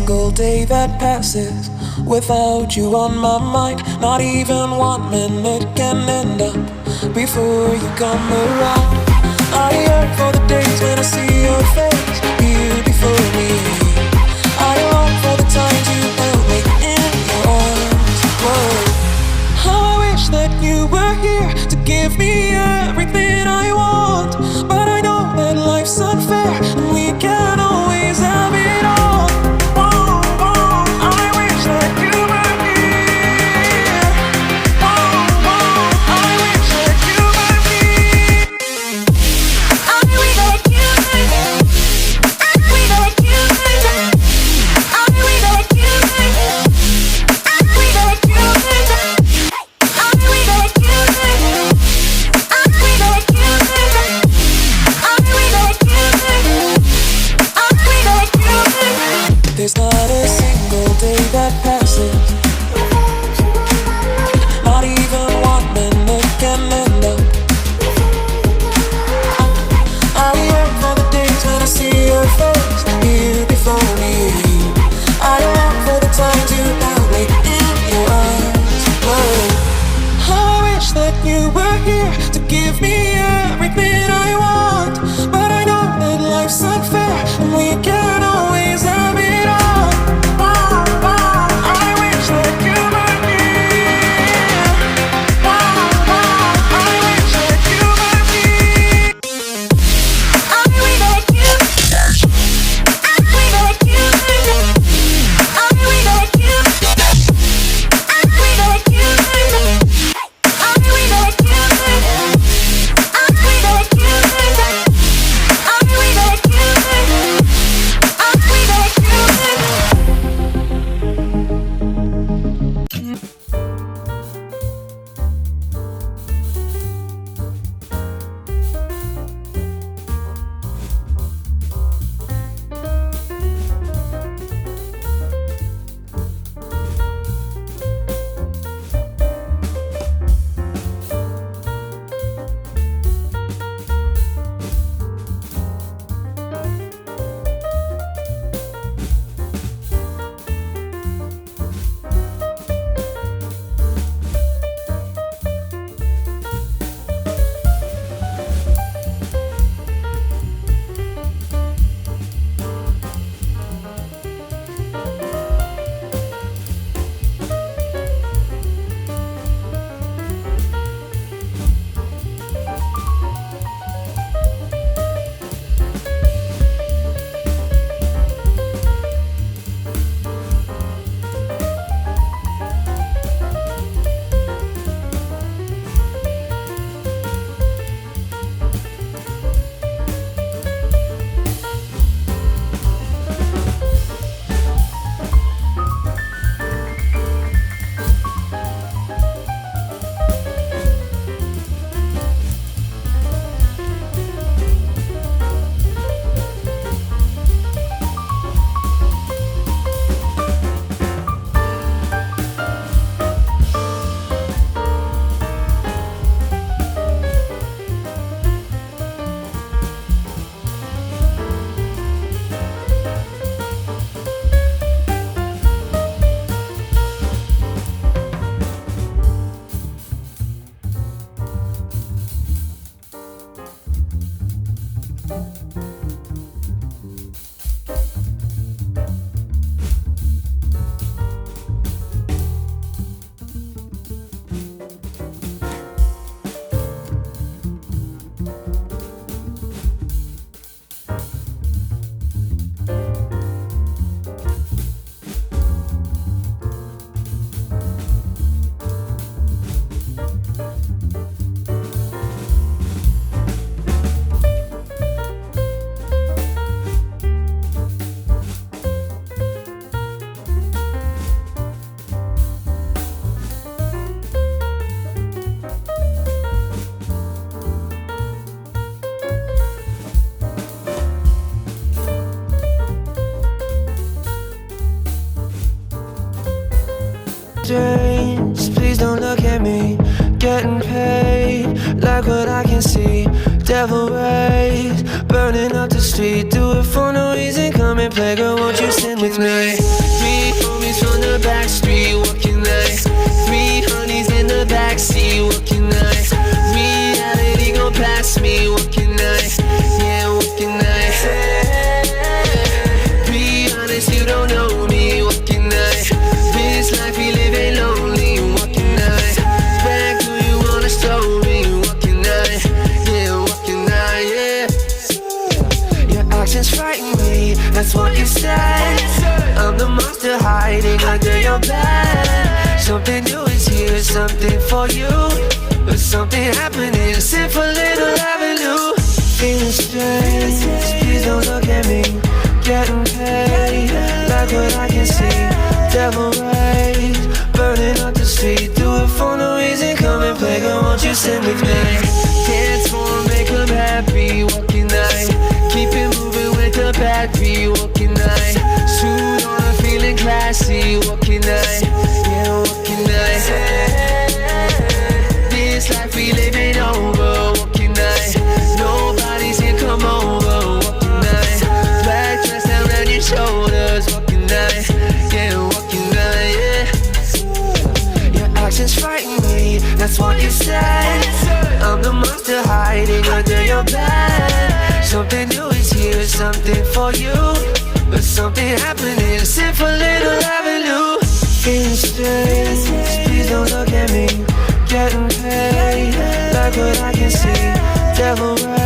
single day that passes without you on my mind. Not even 1 minute can end up before you come around. I yearn for the days when I see your face here before me. I long for the times you held me in your arms. Whoa. How I wish that you were here to give me everything I want, but I know that life's unfair and we can't always have it all. Whoa, whoa, I wish that you were here. Whoa, whoa, I wish that you were here. I wish that you were here. I wish that you were here. I wish that you were here. I wish that you were here. I wish that you were here. I wish that you were here. I wish that you were here. I wish that you were here. There's not a single day that passes, not even 1 minute can end up. I yearn for the days when I see your face here before me. I long for the times you held me in your arms. Whoa. How I wish that you were here to give me everything I want, but I know that life's unfair and we can't always have it all. Whoa, whoa, I wish that you were here. Whoa, whoa, I wish that you were here. I wish that you. I wish that you were here. I wish that you. I wish that you were here. I wish that you were here. I wish that you were here. I wish that you were here. I wish that you were here. Dreams, please don't look at me. Getting paid, like what I can see. Devil rays, burning up the street. Do it for no reason, come and play, girl, won't you sing with me? actions frighten me, that's what you said. I'm the monster hiding under your bed. Something new is here, something for you. There's something happening, simple little avenue. Feeling strange, please don't look at me. Getting paid, like what I can see. Devil rays, burning up the street. Do it for no reason, come and play. Girl, won't you sit with me? Dance for make them happy, walking night. Keep it moving with the battery, walking night. Suit on, feeling classy, walking night. Yeah, walking night. This life we living over, walking night. Nobody's here, come over, walking night. Black dress down on your shoulders, walking night. Yeah, walking night, yeah. Your actions frighten me, that's what you said. I'm the monster hiding under your bed. Something new is here, something for you. There's something happening, simple little avenue. Feeling strange, please don't look at me. Getting paid, like what I can see. Devil rays,